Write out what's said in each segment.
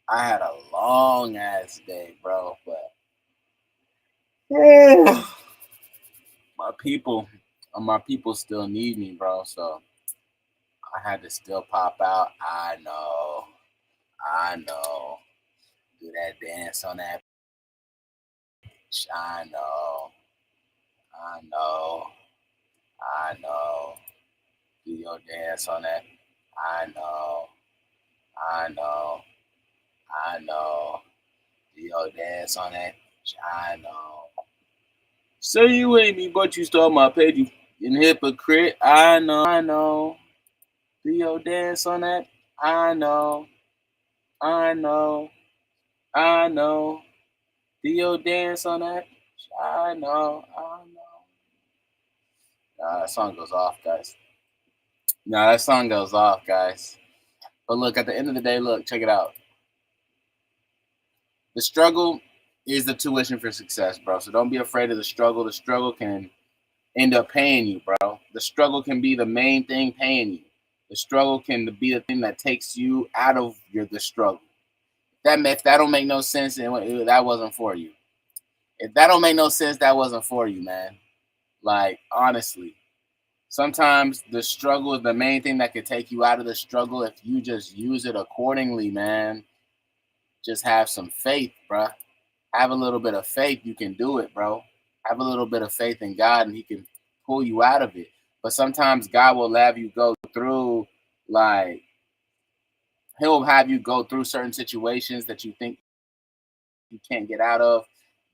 I had a long ass day, bro. But my people, my people still need me, bro. So I had to still pop out. I know. Do that dance on that bitch. I know, I know. Do your dance on that. I know, I know, I know. Do your dance on that. I know. Say you ain't me, but you stole my page. You hypocrite. I know, I know. Do your dance on that. I know, I know, I know. Do your dance on that. I know, I know. That song goes off, guys. Nah, that song goes off, guys. But look, at the end of the day, look, check it out. The struggle is the tuition for success, bro. So don't be afraid of the struggle. The struggle can end up paying you, bro. The struggle can be the main thing paying you. The struggle can be the thing that takes you out of the struggle. If that don't make no sense, that wasn't for you. If that don't make no sense, that wasn't for you, man. Like honestly, sometimes the struggle is the main thing that could take you out of the struggle if you just use it accordingly, man. Just have some faith, bro. Have a little bit of faith. You can do it, bro. Have a little bit of faith in God, and He can pull you out of it. But sometimes God will have you go through, like, He'll have you go through certain situations that you think you can't get out of,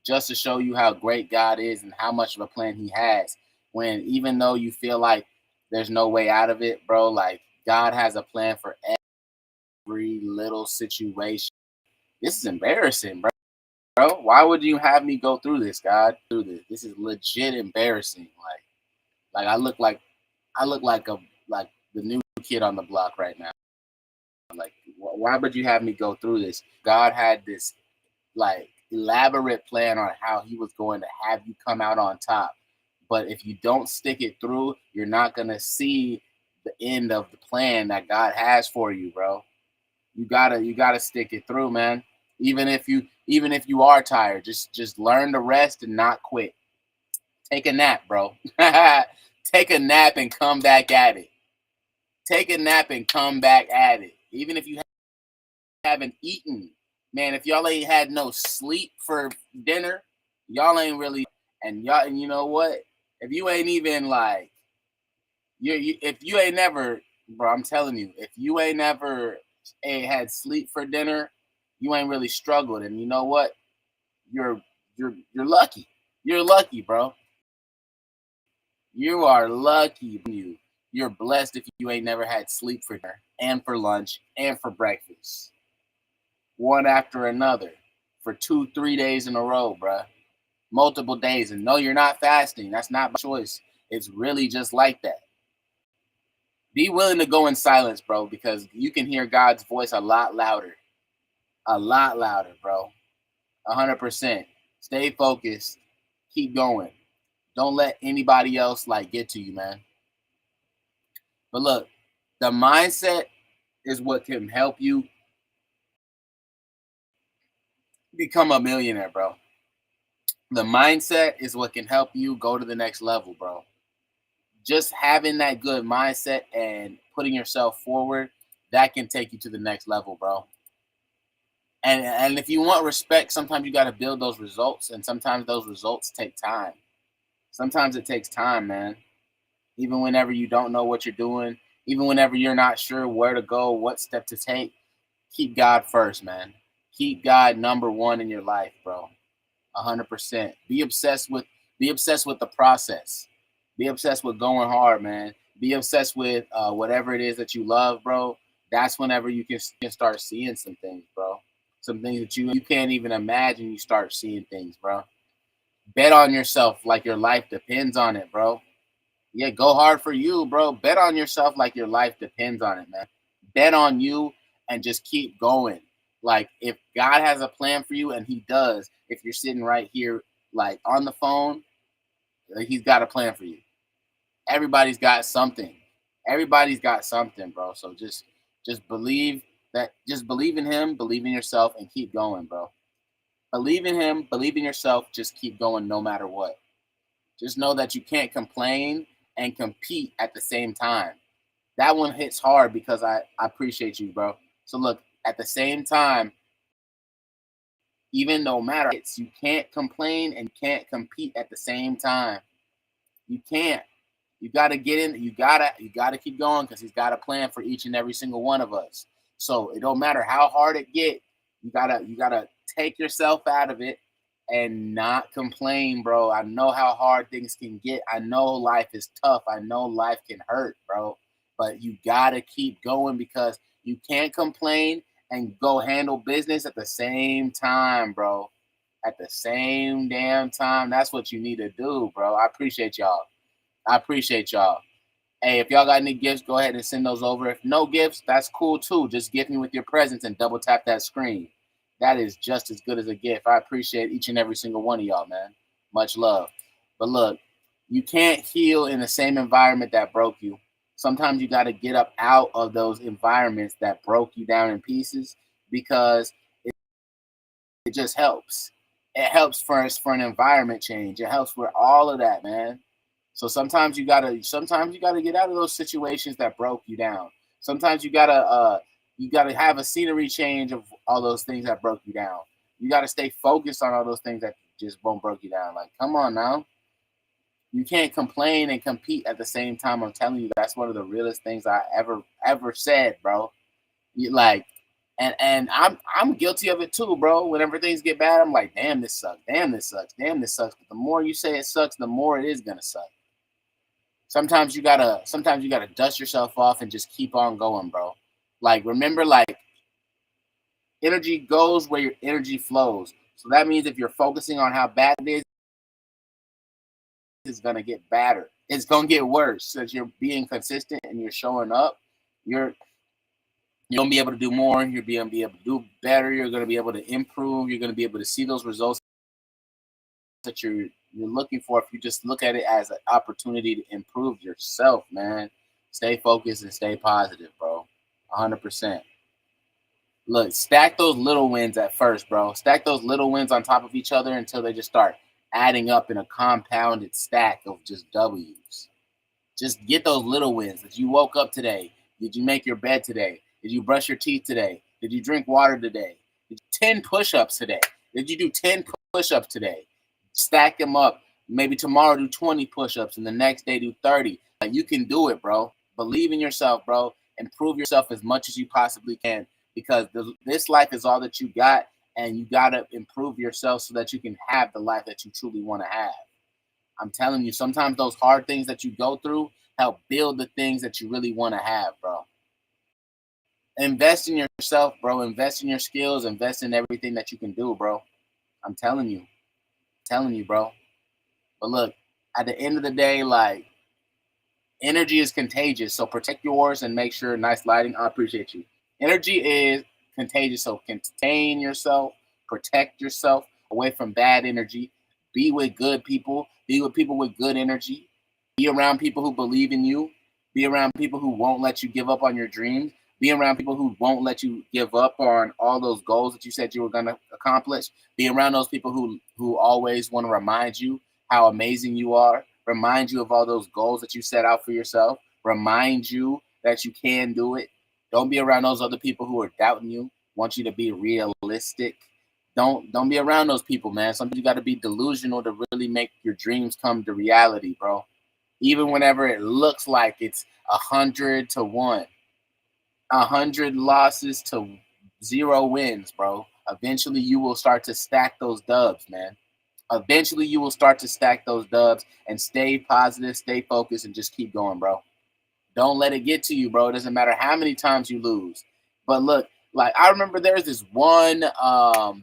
just to show you how great God is and how much of a plan He has. When even though you feel like there's no way out of it, bro, like God has a plan for every little situation. This is embarrassing, bro. Why would you have me go through this, God? Through this. This is legit embarrassing. Like I look like the new kid on the block right now. Like, why would you have me go through this? God had this like elaborate plan on how He was going to have you come out on top. But if you don't stick it through, you're not gonna see the end of the plan that God has for you, bro. You gotta stick it through, man. Even if you are tired, just learn to rest and not quit. Take a nap, bro. Take a nap and come back at it. Take a nap and come back at it. Even if you haven't eaten, man. If y'all ain't had no sleep for dinner, y'all ain't really. And you know what? If you ain't even like if you ain't never, bro, I'm telling you, if you ain't never had sleep for dinner, you ain't really struggled. And you know what? You're you're lucky. You're lucky, bro. You are lucky. You're blessed if you ain't never had sleep for dinner and for lunch and for breakfast, one after another, for 2, 3 days in a row, bro. Multiple days. And no, you're not fasting. That's not by choice. It's really just like that. Be willing to go in silence, bro, because you can hear God's voice a lot louder. A lot louder, bro. 100%. Stay focused. Keep going. Don't let anybody else like get to you, man. But look, the mindset is what can help you become a millionaire, bro. The mindset is what can help you go to the next level, bro. Just having that good mindset and putting yourself forward, that can take you to the next level, bro. And if you want respect, sometimes you got to build those results, and sometimes those results take time. Sometimes it takes time, man. Even whenever you don't know what you're doing, even whenever you're not sure where to go, what step to take, keep God first, man. Keep God number one in your life, bro. 100%. Be obsessed with the process. Be obsessed with going hard, man. Be obsessed with whatever it is that you love, bro. That's whenever you can start seeing some things, bro. Some things that you can't even imagine. You start seeing things, bro. Bet on yourself like your life depends on it, bro. Yeah, go hard for you, bro. Bet on yourself like your life depends on it, man. Bet on you and just keep going. Like, if God has a plan for you, and He does, if you're sitting right here, like on the phone, He's got a plan for you. Everybody's got something. Everybody's got something, bro. So just believe That just believe in him, believe in yourself, and keep going, bro. Believe in him, believe in yourself, just keep going no matter what. Just know that you can't complain and compete at the same time. That one hits hard because I appreciate you, bro. So look, at the same time, even no matter it's, you can't complain and can't compete at the same time. You can't. You gotta get in. You gotta keep going because he's got a plan for each and every single one of us. So it don't matter how hard it get. You gotta take yourself out of it and not complain, bro. I know how hard things can get. I know life is tough. I know life can hurt, bro. But you gotta keep going because you can't complain and go handle business at the same time, bro. At the same damn time. That's what you need to do, bro. I appreciate y'all. I appreciate y'all. Hey, if y'all got any gifts, go ahead and send those over. If no gifts, that's cool too. Just gift me with your presence and double tap that screen. That is just as good as a gift. I appreciate each and every single one of y'all, man. Much love. But look, you can't heal in the same environment that broke you. Sometimes you got to get up out of those environments that broke you down in pieces because it just helps. It helps for an environment change. It helps for all of that, man. So sometimes you gotta get out of those situations that broke you down. Sometimes you gotta have a scenery change of all those things that broke you down. You gotta stay focused on all those things that just won't break you down. Like, come on now. You can't complain and compete at the same time. I'm telling you, that's one of the realest things I ever said, bro. You like and I'm guilty of it too, bro. Whenever things get bad, I'm like, damn, this sucks, damn, this sucks, damn, this sucks. But the more you say it sucks, the more it is gonna suck. Sometimes you gotta dust yourself off and just keep on going, bro. Like remember, like energy goes where your energy flows. So that means if you're focusing on how bad it is, it's gonna get badder. It's gonna get worse. Since you're being consistent and you're showing up, you're you're gonna be able to do more. You're gonna be able to do better. You're gonna be able to improve. You're gonna be able to see those results that you're looking for if you just look at it as an opportunity to improve yourself, man. Stay focused and stay positive, bro. 100%. Look, stack those little wins at first, bro. Stack those little wins on top of each other until they just start adding up in a compounded stack of just W's. Just get those little wins. Did you woke up today? Did you make your bed today? Did you brush your teeth today? Did you drink water today? Did you 10 push-ups today? Did you do 10 push-ups today? Stack them up. Maybe tomorrow do 20 push-ups and the next day do 30. Like, you can do it, bro. Believe in yourself, bro. Improve yourself as much as you possibly can because this life is all that you got and you got to improve yourself so that you can have the life that you truly want to have. I'm telling you, sometimes those hard things that you go through help build the things that you really want to have, bro. Invest in yourself, bro. Invest in your skills. Invest in everything that you can do, bro. I'm telling you. Telling you, bro. But look, at the end of the day, like energy is contagious. So protect yours and make sure nice lighting. I appreciate you. Energy is contagious. So contain yourself, protect yourself away from bad energy. Be with good people. Be with people with good energy. Be around people who believe in you. Be around people who won't let you give up on your dreams. Be around people who won't let you give up on all those goals that you said you were going to accomplish. Be around those people who always want to remind you how amazing you are. Remind you of all those goals that you set out for yourself. Remind you that you can do it. Don't be around those other people who are doubting you. Want you to be realistic. Don't be around those people, man. Sometimes you got to be delusional to really make your dreams come to reality, bro. Even whenever it looks like it's 100 to 1, 100 losses to 0 wins, bro. Eventually, you will start to stack those dubs, man. Eventually, you will start to stack those dubs and stay positive, stay focused, and just keep going, bro. Don't let it get to you, bro. It doesn't matter how many times you lose. But look, like I remember there's this one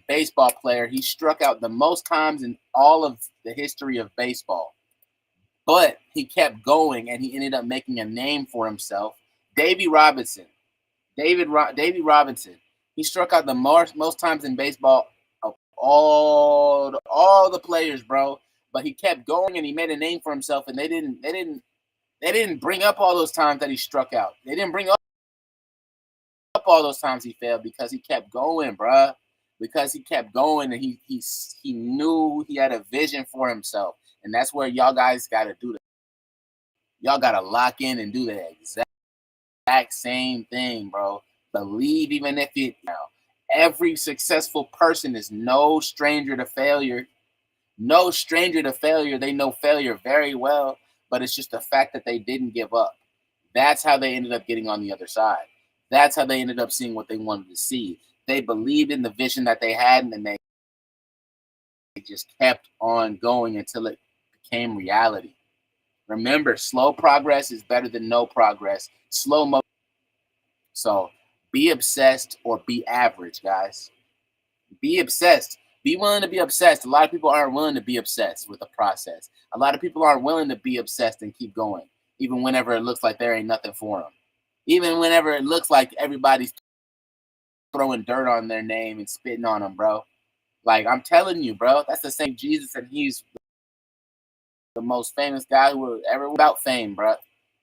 baseball player. He struck out the most times in all of the history of baseball. But he kept going and he ended up making a name for himself. Davy Robinson. Davy Robinson. He struck out the most times in baseball of all the players, bro. But he kept going and he made a name for himself. And they didn't bring up all those times that he struck out. They didn't bring up all those times he failed because he kept going, bruh. Because he kept going and he knew he had a vision for himself. And that's where y'all guys got to do that. Y'all got to lock in and do the exact same thing, bro. Believe even if every successful person is no stranger to failure. No stranger to failure. They know failure very well, but it's just the fact that they didn't give up. That's how they ended up getting on the other side. That's how they ended up seeing what they wanted to see. They believed in the vision that they had, and then they just kept on going until it became reality. Remember, slow progress is better than no progress. Slow mo. So be obsessed or be average, guys. Be obsessed. Be willing to be obsessed. A lot of people aren't willing to be obsessed with the process. A lot of people aren't willing to be obsessed and keep going, even whenever it looks like there ain't nothing for them. Even whenever it looks like everybody's throwing dirt on their name and spitting on them, bro. Like, I'm telling you, bro, that's the same Jesus, and he's the most famous guy who ever about fame, bro.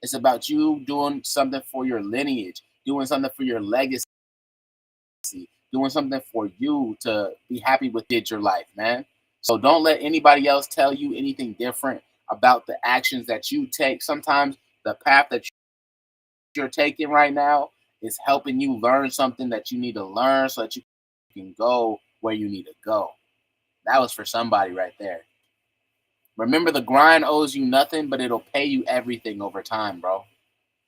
It's about you doing something for your lineage, doing something for your legacy, doing something for you to be happy with your life, man. So don't let anybody else tell you anything different about the actions that you take. Sometimes the path that you're taking right now is helping you learn something that you need to learn so that you can go where you need to go. That was for somebody right there. Remember, the grind owes you nothing, but it'll pay you everything over time, bro.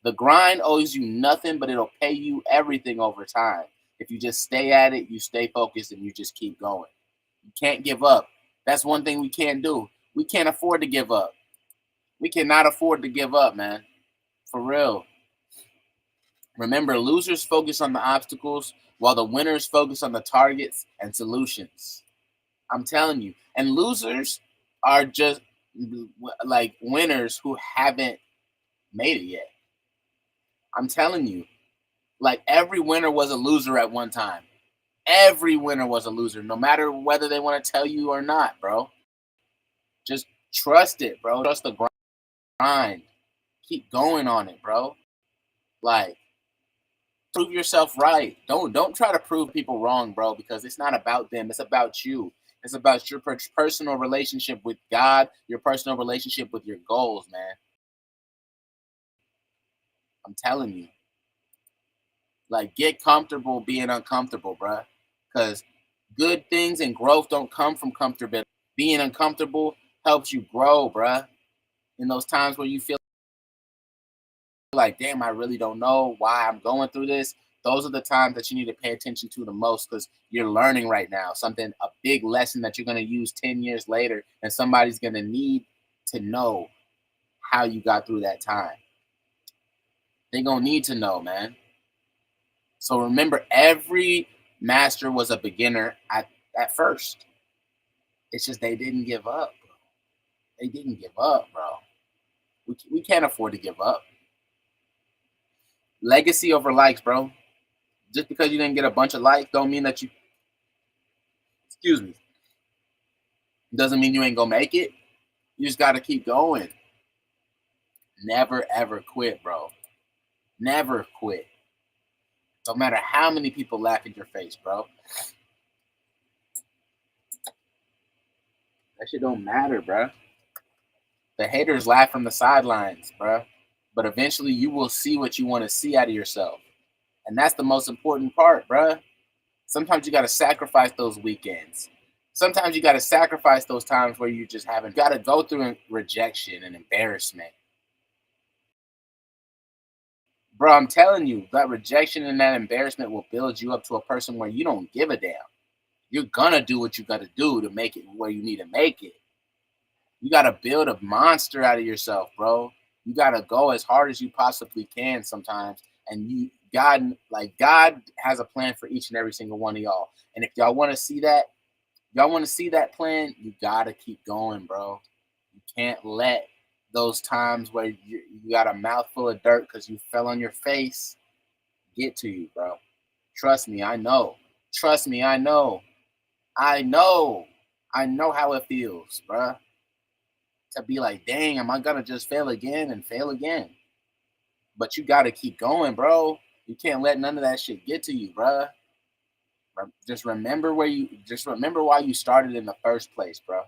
The grind owes you nothing, but it'll pay you everything over time. If you just stay at it, you stay focused, and you just keep going. You can't give up. That's one thing we can't do. We can't afford to give up. We cannot afford to give up, man. For real. Remember, losers focus on the obstacles while the winners focus on the targets and solutions. I'm telling you. And losers are just like winners who haven't made it yet. I'm telling you. Like, every winner was a loser at one time. Every winner was a loser, no matter whether they want to tell you or not, bro. Just trust it, bro. Trust the grind. Keep going on it, bro. Like, prove yourself right. Don't try to prove people wrong, bro, because it's not about them. It's about you. It's about your personal relationship with God, your personal relationship with your goals, man. I'm telling you. Like, get comfortable being uncomfortable, bro. Because good things and growth don't come from comfortability. Being uncomfortable helps you grow, bruh. In those times where you feel like, damn, I really don't know why I'm going through this. Those are the times that you need to pay attention to the most, because you're learning right now something, a big lesson that you're going to use 10 years later, and somebody's going to need to know how you got through that time. They're going to need to know, man. So remember, every master was a beginner at first. It's just they didn't give up, bro. They didn't give up, bro. We can't afford to give up. Legacy over likes, bro. Just because you didn't get a bunch of likes don't mean that you, excuse me, doesn't mean you ain't gonna make it. You just gotta keep going. Never ever quit, bro. Never quit. No matter how many people laugh in your face, bro. That shit don't matter, bro. The haters laugh from the sidelines, bro. But eventually you will see what you want to see out of yourself. And that's the most important part, bro. Sometimes you got to sacrifice those weekends. Sometimes you got to sacrifice those times where you just haven't got to go through rejection and embarrassment. Bro, I'm telling you, that rejection and that embarrassment will build you up to a person where you don't give a damn. You're going to do what you got to do to make it where you need to make it. You got to build a monster out of yourself, bro. You got to go as hard as you possibly can sometimes. And God has a plan for each and every single one of y'all. And if y'all want to see that plan, you got to keep going, bro. You can't let those times where you got a mouthful of dirt because you fell on your face get to you, bro. Trust me, I know. Trust me, I know. I know. I know how it feels, bro. To be like, dang, am I gonna just fail again and fail again? But you gotta keep going, bro. You can't let none of that shit get to you, bruh. Just remember why you started in the first place, bro.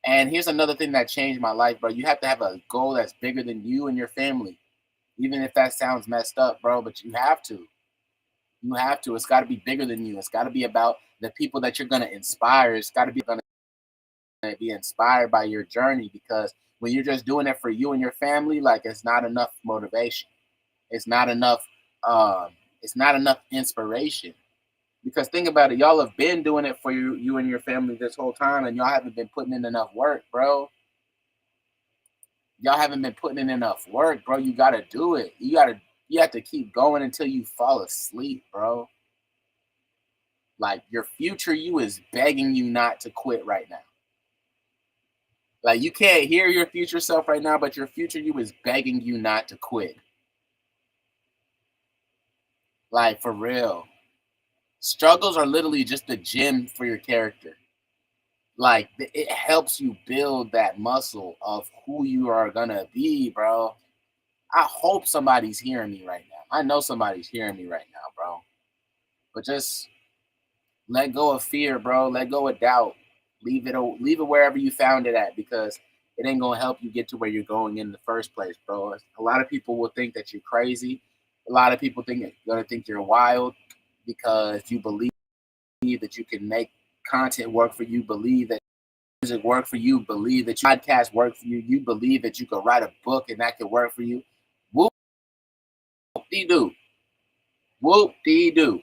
And here's another thing that changed my life, bro. You have to have a goal that's bigger than you and your family. Even if that sounds messed up, bro, but you have to. You have to. It's got to be bigger than you. It's got to be about the people that you're going to inspire. It's got to be inspired by your journey, because when you're just doing it for you and your family, like, it's not enough motivation. It's not enough um it's not enough inspiration. Because think about it, y'all have been doing it for you and your family this whole time, and y'all haven't been putting in enough work, bro. Y'all haven't been putting in enough work, bro. You gotta do it. You have to keep going until you fall asleep, bro. Like, your future you is begging you not to quit right now. Like, you can't hear your future self right now, but your future you is begging you not to quit. Like, for real. Struggles are literally just the gym for your character. Like, it helps you build that muscle of who you are gonna be, bro. I hope somebody's hearing me right now. I know somebody's hearing me right now, bro. But just let go of fear, bro. Let go of doubt. Leave it wherever you found it at, because it ain't gonna help you get to where you're going in the first place, bro. A lot of people will think that you're crazy. A lot of people gonna think you're wild because you believe that you can make content work for you. Believe that music work for you. Believe that your podcast work for you. You believe that you could write a book and that could work for you. Whoop de doo. Whoop de doo.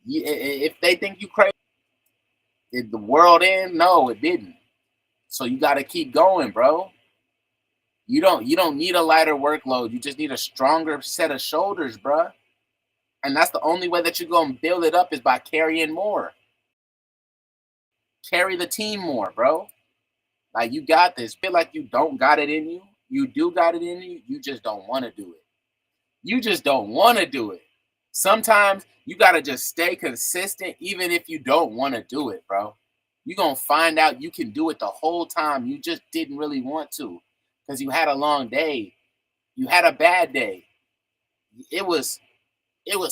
If they think you crazy, did the world end? No, it didn't. So you got to keep going, bro. You don't need a lighter workload. You just need a stronger set of shoulders, bro. And that's the only way that you're gonna build it up, is by carrying more. Carry the team more, bro. Like, you got this. Feel like you don't got it in you. You do got it in you. You just don't want to do it. You just don't want to do it. Sometimes you got to just stay consistent, even if you don't want to do it, bro. You're going to find out you can do it the whole time. You just didn't really want to, because you had a long day. You had a bad day. It was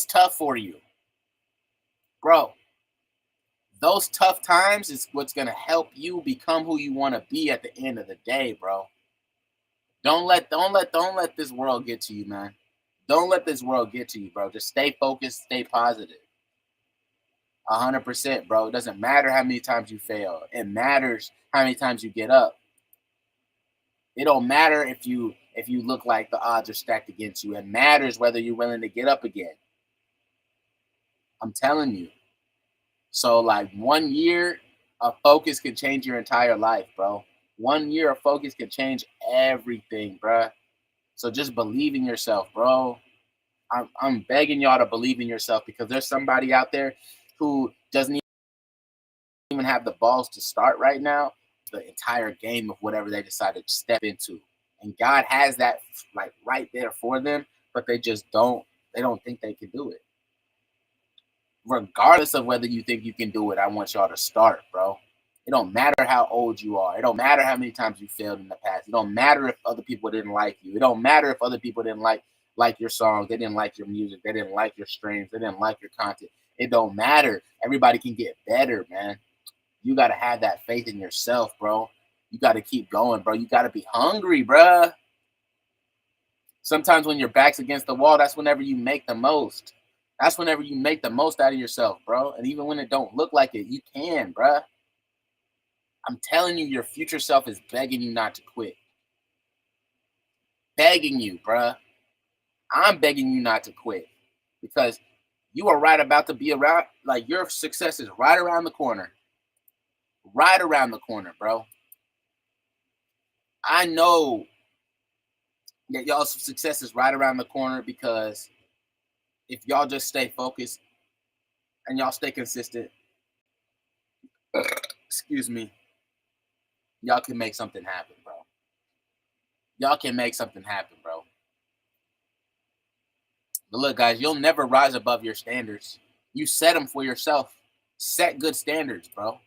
tough for you, bro. Those tough times is what's going to help you become who you want to be at the end of the day, bro. Don't let this world get to you, man. Don't let this world get to you, bro. Just stay focused, stay positive. 100%, bro. It doesn't matter how many times you fail. It matters how many times you get up. It don't matter if you look like the odds are stacked against you. It matters whether you're willing to get up again. I'm telling you. So, like, 1 year of focus can change your entire life, bro. 1 year of focus can change everything, bro. So just believe in yourself, bro. I'm begging y'all to believe in yourself, because there's somebody out there who doesn't even have the balls to start right now the entire game of whatever they decide to step into. And God has that, like, right there for them, but they don't think they can do it. Regardless of whether you think you can do it, I want y'all to start, bro. It don't matter how old you are. It don't matter how many times you failed in the past. It don't matter if other people didn't like you. It don't matter if other people didn't like your songs. They didn't like your music. They didn't like your streams. They didn't like your content. It don't matter. Everybody can get better, man. You got to have that faith in yourself, bro. You got to keep going, bro. You got to be hungry, bro. Sometimes when your back's against the wall, that's whenever you make the most. That's whenever you make the most out of yourself, bro. And even when it don't look like it, you can, bro. I'm telling you, your future self is begging you not to quit. Begging you, bro. I'm begging you not to quit, because you are right about to be around. Like, your success is right around the corner. Right around the corner, bro. I know that y'all's success is right around the corner, because if y'all just stay focused and y'all stay consistent, excuse me, y'all can make something happen, bro. Y'all can make something happen, bro. But look, guys, you'll never rise above your standards. You set them for yourself. Set good standards, bro.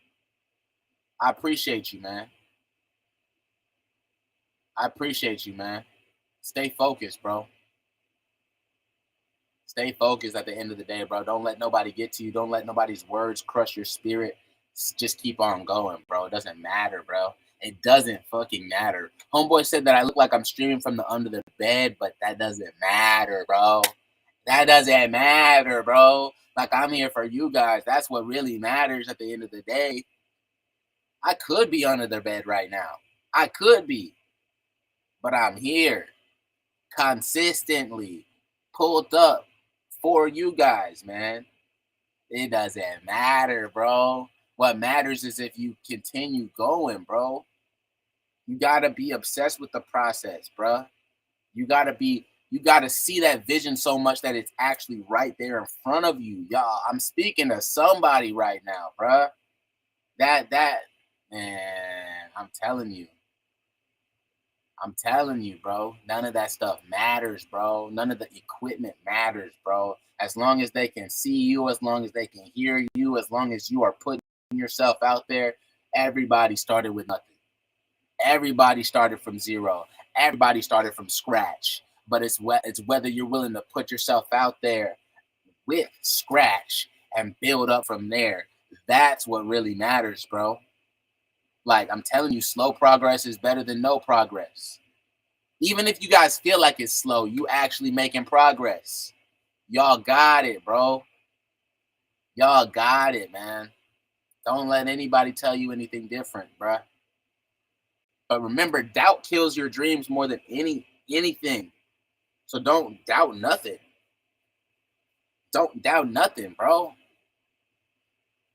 I appreciate you, man. I appreciate you, man. Stay focused, bro. Stay focused at the end of the day, bro. Don't let nobody get to you. Don't let nobody's words crush your spirit. Just keep on going, bro. It doesn't matter, bro. It doesn't fucking matter. Homeboy said that I look like I'm streaming from the under the bed, but that doesn't matter, bro. That doesn't matter, bro. Like, I'm here for you guys. That's what really matters at the end of the day. I could be under the bed right now. I could be. But I'm here consistently, pulled up for you guys, man. It doesn't matter, bro. What matters is if you continue going, bro. You gotta be obsessed with the process, bro. You gotta see that vision so much that it's actually right there in front of you. Y'all, I'm speaking to somebody right now, bro. That man, I'm telling you, bro, none of that stuff matters, bro. None of the equipment matters, bro. As long as they can see you, as long as they can hear you, as long as you are putting yourself out there, everybody started with nothing. Everybody started from zero. Everybody started from scratch. But it's whether you're willing to put yourself out there with scratch and build up from there. That's what really matters, bro. Like, I'm telling you, slow progress is better than no progress. Even if you guys feel like it's slow, you actually making progress. Y'all got it, bro. Y'all got it, man. Don't let anybody tell you anything different, bro. But remember, doubt kills your dreams more than anything. So don't doubt nothing. Don't doubt nothing, bro.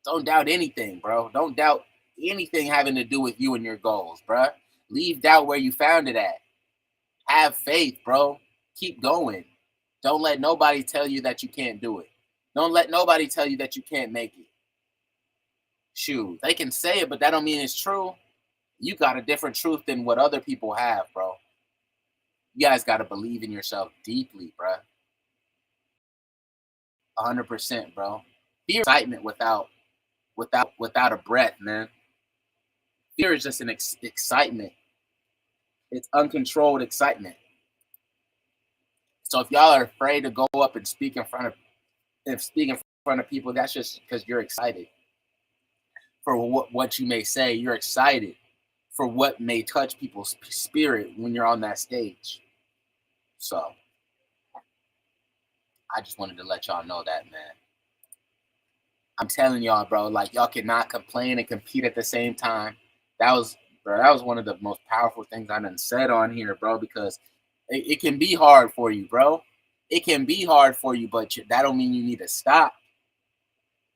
Don't doubt anything, bro. Don't doubt anything having to do with you and your goals, bro. Leave doubt where you found it at. Have faith, bro. Keep going. Don't let nobody tell you that you can't do it. Don't let nobody tell you that you can't make it. Shoot, they can say it, but that don't mean it's true. You got a different truth than what other people have, bro. You guys got to believe in yourself deeply, bro. 100%, bro. Fear, excitement without a breath, man. Fear is just an excitement. It's uncontrolled excitement. So if y'all are afraid to go up and speak in front of people, that's just because you're excited for what you may say. You're excited for what may touch people's spirit when you're on that stage. So I just wanted to let y'all know that, man. I'm telling y'all, bro, like, y'all cannot complain and compete at the same time. That was one of the most powerful things I done said on here, bro, because it can be hard for you, bro. It can be hard for you, but that don't mean you need to stop.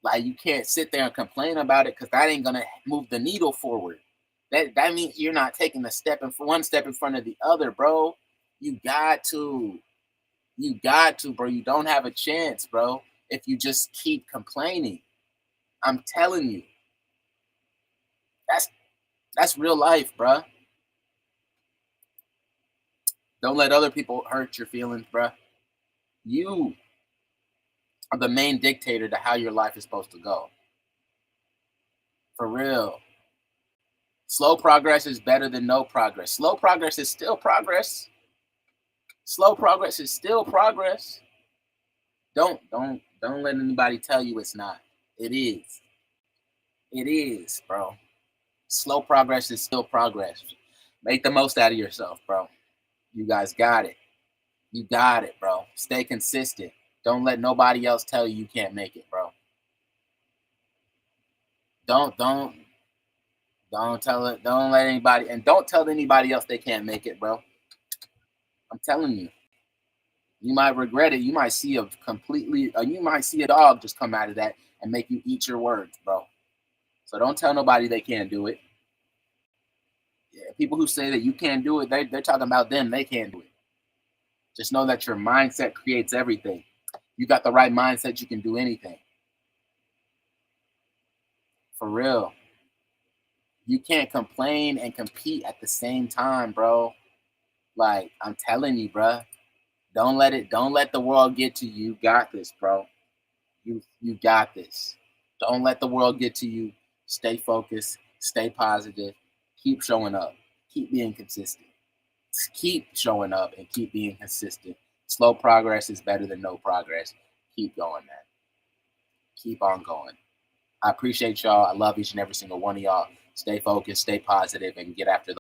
Like, you can't sit there and complain about it because that ain't gonna move the needle forward. That means you're not taking one step in front of the other, bro. You got to, bro. You don't have a chance, bro, if you just keep complaining. I'm telling you, that's real life, bro. Don't let other people hurt your feelings, bro. You are the main dictator to how your life is supposed to go. For real. Slow progress is better than no progress. Slow progress is still progress. Slow progress is still progress. Don't let anybody tell you it's not. It is. It is, bro. Slow progress is still progress. Make the most out of yourself, bro. You guys got it. You got it, bro. Stay consistent. Don't let nobody else tell you can't make it, bro. Don't tell it. Don't let anybody, and don't tell anybody else they can't make it, bro. I'm telling you. You might regret it. You might see you might see a dog just come out of that and make you eat your words, bro. So don't tell nobody they can't do it. Yeah, people who say that you can't do it, they're talking about them. They can't do it. Just know that your mindset creates everything. You got the right mindset, you can do anything. For real. You can't complain and compete at the same time, bro. Like, I'm telling you, bro. Don't let the world get to you. You got this, bro. You got this. Don't let the world get to you. Stay focused, stay positive, keep showing up, keep being consistent. Keep showing up and keep being consistent. Slow progress is better than no progress. Keep going, man. Keep on going. I appreciate y'all. I love each and every single one of y'all. Stay focused, stay positive, and get after